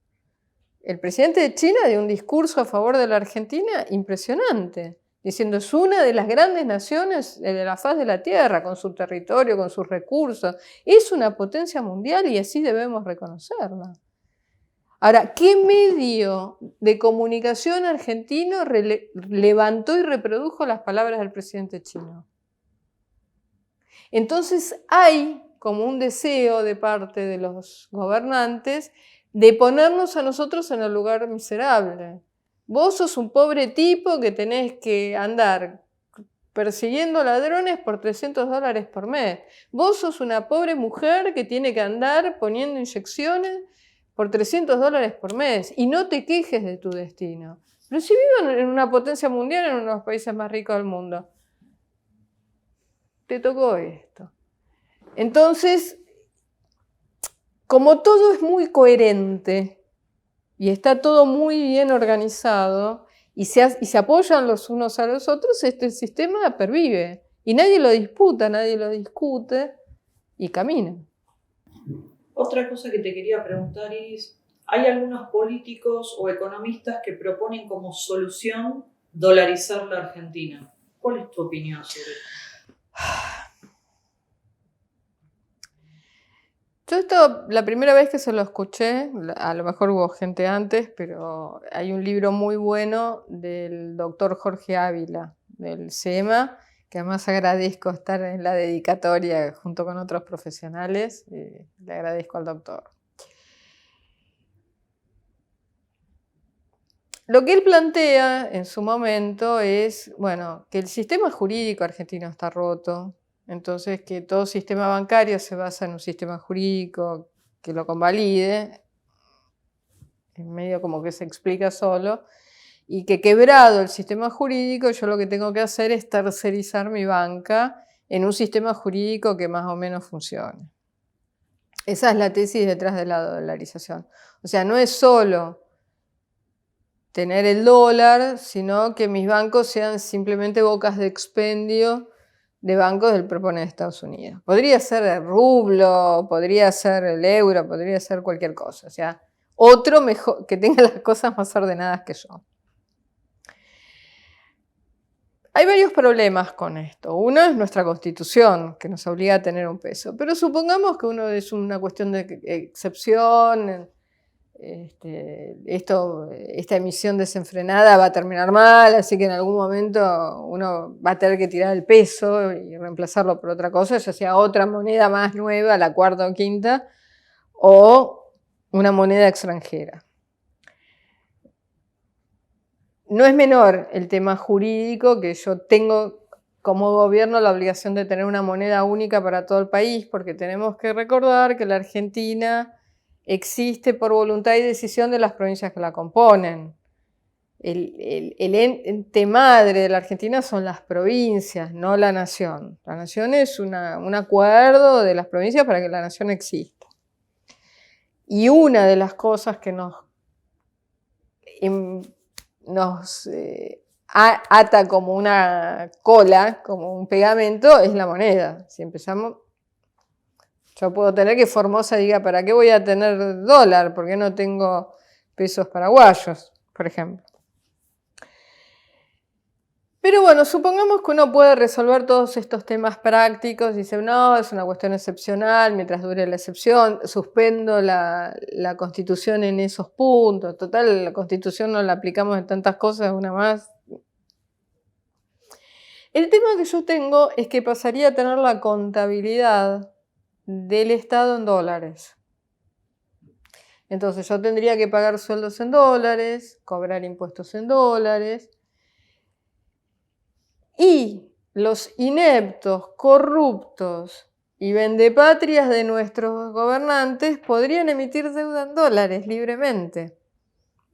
el presidente de China dio un discurso a favor de la Argentina impresionante, diciendo es una de las grandes naciones de la faz de la Tierra, con su territorio, con sus recursos. Es una potencia mundial y así debemos reconocerla. Ahora, ¿qué medio de comunicación argentino levantó y reprodujo las palabras del presidente chino? Entonces hay como un deseo de parte de los gobernantes de ponernos a nosotros en el lugar miserable. Vos sos un pobre tipo que tenés que andar persiguiendo ladrones por $300 por mes. Vos sos una pobre mujer que tiene que andar poniendo inyecciones por $300 por mes y no te quejes de tu destino. Pero si viven en una potencia mundial, en uno de los países más ricos del mundo, te tocó esto. Entonces, como todo es muy coherente y está todo muy bien organizado y se apoyan los unos a los otros, este sistema pervive y nadie lo disputa, nadie lo discute y camina. Otra cosa que te quería preguntar es, ¿hay algunos políticos o economistas que proponen como solución dolarizar la Argentina? ¿Cuál es tu opinión sobre esto? Yo esto, la primera vez que se lo escuché, a lo mejor hubo gente antes, pero hay un libro muy bueno del doctor Jorge Ávila, del SEMA, que además agradezco estar en la dedicatoria junto con otros profesionales, y le agradezco al doctor. Lo que él plantea en su momento es, bueno, que el sistema jurídico argentino está roto, entonces que todo sistema bancario se basa en un sistema jurídico que lo convalide, en medio como que se explica solo, y que quebrado el sistema jurídico, yo lo que tengo que hacer es tercerizar mi banca en un sistema jurídico que más o menos funcione. Esa es la tesis detrás de la dolarización. O sea, no es solo tener el dólar, sino que mis bancos sean simplemente bocas de expendio de bancos del propone de Estados Unidos. Podría ser el rublo, podría ser el euro, podría ser cualquier cosa. O sea, otro mejor, que tenga las cosas más ordenadas que yo. Hay varios problemas con esto. Uno es nuestra Constitución, que nos obliga a tener un peso. Pero supongamos que uno es una cuestión de excepción. Esta emisión desenfrenada va a terminar mal, así que en algún momento uno va a tener que tirar el peso y reemplazarlo por otra cosa, ya sea otra moneda más nueva, la cuarta o quinta, o una moneda extranjera. No es menor el tema jurídico, que yo tengo como gobierno la obligación de tener una moneda única para todo el país, porque tenemos que recordar que la Argentina existe por voluntad y decisión de las provincias que la componen. el ente madre de la Argentina son las provincias, no la nación. La nación es un acuerdo de las provincias para que la nación exista. Y una de las cosas que nos ata como una cola, como un pegamento, es la moneda. Si empezamos, yo puedo tener que Formosa diga, ¿para qué voy a tener dólar? ¿Por qué no tengo pesos paraguayos, por ejemplo? Pero bueno, supongamos que uno puede resolver todos estos temas prácticos y dice, no, es una cuestión excepcional, mientras dure la excepción, suspendo la Constitución en esos puntos. Total, la Constitución no la aplicamos en tantas cosas, una más. El tema que yo tengo es que pasaría a tener la contabilidad del Estado en dólares. Entonces yo tendría que pagar sueldos en dólares, cobrar impuestos en dólares. Y los ineptos, corruptos y vendepatrias de nuestros gobernantes podrían emitir deuda en dólares libremente.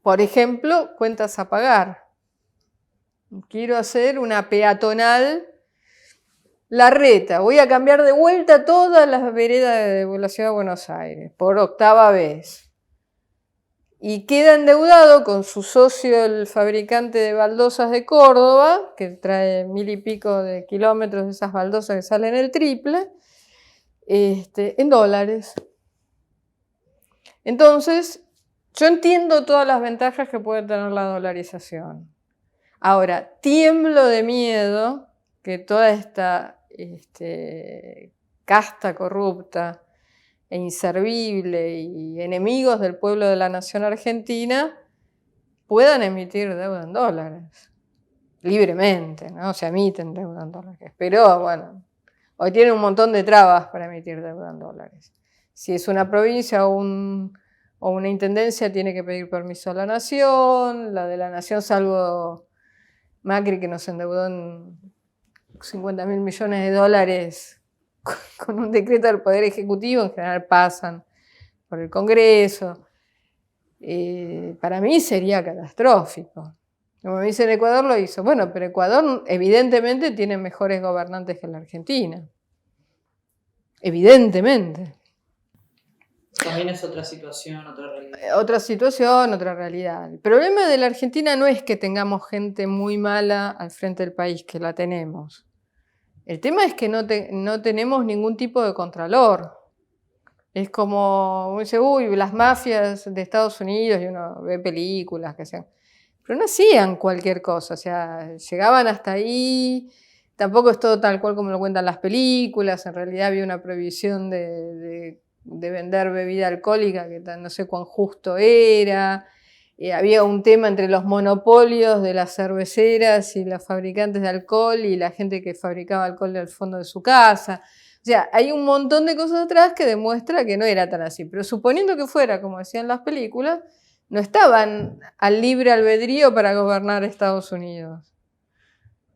Por ejemplo, cuentas a pagar. Quiero hacer una peatonal Larreta. Voy a cambiar de vuelta todas las veredas de la ciudad de Buenos Aires por 8ª vez. Y queda endeudado con su socio, el fabricante de baldosas de Córdoba, que trae 1000 y pico de kilómetros de esas baldosas que salen el triple, en dólares. Entonces, yo entiendo todas las ventajas que puede tener la dolarización. Ahora, tiemblo de miedo que toda esta casta corrupta e inservible y enemigos del pueblo de la nación argentina puedan emitir deuda en dólares, libremente, ¿no? Se emiten deuda en dólares, pero bueno, hoy tienen un montón de trabas para emitir deuda en dólares. Si es una provincia o una intendencia, tiene que pedir permiso a la nación, la de la nación, salvo Macri, que nos endeudó en 50.000 millones de dólares con un decreto del Poder Ejecutivo, en general pasan por el Congreso. Para mí sería catastrófico. Como me dice, en Ecuador lo hizo. Bueno, pero Ecuador evidentemente tiene mejores gobernantes que la Argentina. Evidentemente. También es otra situación, otra realidad. Otra situación, otra realidad. El problema de la Argentina no es que tengamos gente muy mala al frente del país, que la tenemos. El tema es que no tenemos ningún tipo de contralor. Es como, dice, uy, las mafias de Estados Unidos, y uno ve películas que hacían, pero no hacían cualquier cosa, o sea, llegaban hasta ahí. Tampoco es todo tal cual como lo cuentan las películas, en realidad había una prohibición de vender bebida alcohólica, que no sé cuán justo era. Había un tema entre los monopolios de las cerveceras y los fabricantes de alcohol y la gente que fabricaba alcohol al fondo de su casa. O sea, hay un montón de cosas atrás que demuestra que no era tan así. Pero suponiendo que fuera, como decían las películas, no estaban al libre albedrío para gobernar Estados Unidos.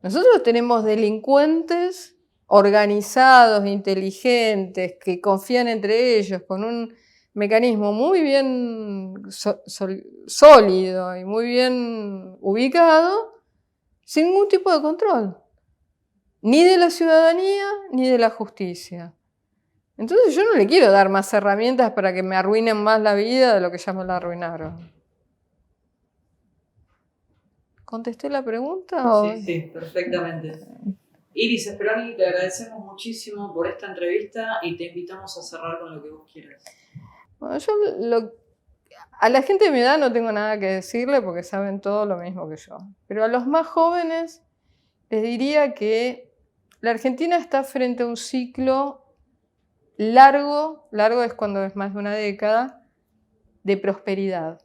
Nosotros tenemos delincuentes organizados, inteligentes, que confían entre ellos, con un mecanismo muy bien sólido y muy bien ubicado, sin ningún tipo de control, ni de la ciudadanía ni de la justicia. Entonces yo no le quiero dar más herramientas para que me arruinen más la vida de lo que ya me la arruinaron. ¿Contesté la pregunta? Sí, perfectamente. Iris Speroni, te agradecemos muchísimo por esta entrevista y te invitamos a cerrar con lo que vos quieras. Bueno, a la gente de mi edad no tengo nada que decirle porque saben todo lo mismo que yo. Pero a los más jóvenes les diría que la Argentina está frente a un ciclo largo es cuando es más de una década, de prosperidad.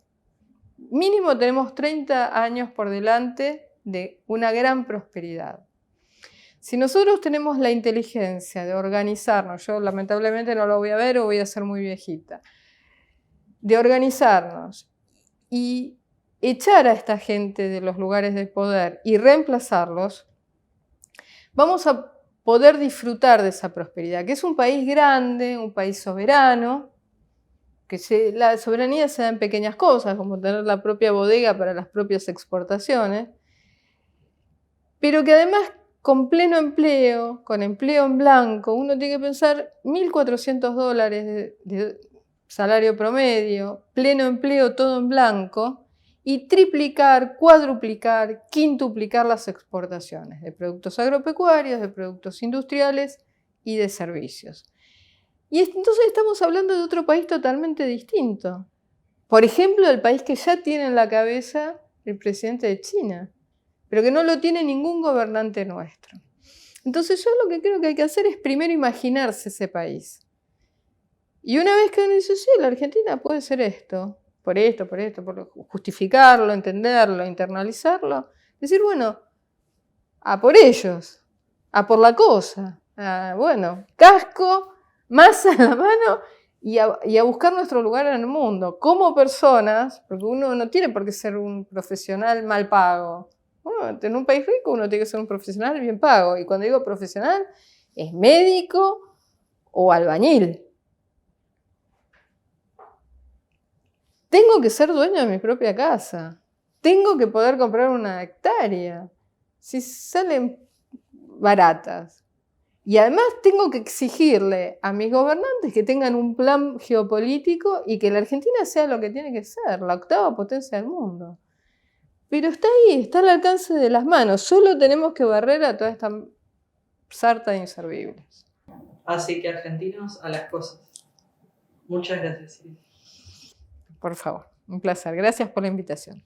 Mínimo tenemos 30 años por delante de una gran prosperidad. Si nosotros tenemos la inteligencia de organizarnos, yo lamentablemente no lo voy a ver o voy a ser muy viejita, de organizarnos y echar a esta gente de los lugares de poder y reemplazarlos, vamos a poder disfrutar de esa prosperidad, que es un país grande, un país soberano, la soberanía se da en pequeñas cosas, como tener la propia bodega para las propias exportaciones, pero que además con pleno empleo, con empleo en blanco, uno tiene que pensar $1.400 de salario promedio, pleno empleo, todo en blanco, y triplicar, cuadruplicar, quintuplicar las exportaciones de productos agropecuarios, de productos industriales y de servicios. Y entonces estamos hablando de otro país totalmente distinto. Por ejemplo, el país que ya tiene en la cabeza el presidente de China, pero que no lo tiene ningún gobernante nuestro. Entonces yo lo que creo que hay que hacer es primero imaginarse ese país. Y una vez que uno dice, sí, la Argentina puede ser esto, por justificarlo, entenderlo, internalizarlo, decir, bueno, a por ellos, a por la cosa, bueno, casco, masa en la mano y a buscar nuestro lugar en el mundo, como personas, porque uno no tiene por qué ser un profesional mal pago. Bueno, en un país rico uno tiene que ser un profesional bien pago, y cuando digo profesional, es médico o albañil. Tengo que ser dueño de mi propia casa. Tengo que poder comprar una hectárea. Si salen baratas. Y además tengo que exigirle a mis gobernantes que tengan un plan geopolítico y que la Argentina sea lo que tiene que ser, la 8ª potencia del mundo. Pero está ahí, está al alcance de las manos. Solo tenemos que barrer a toda esta sarta de inservibles. Así que argentinos a las cosas. Muchas gracias, Silvia. Por favor, un placer. Gracias por la invitación.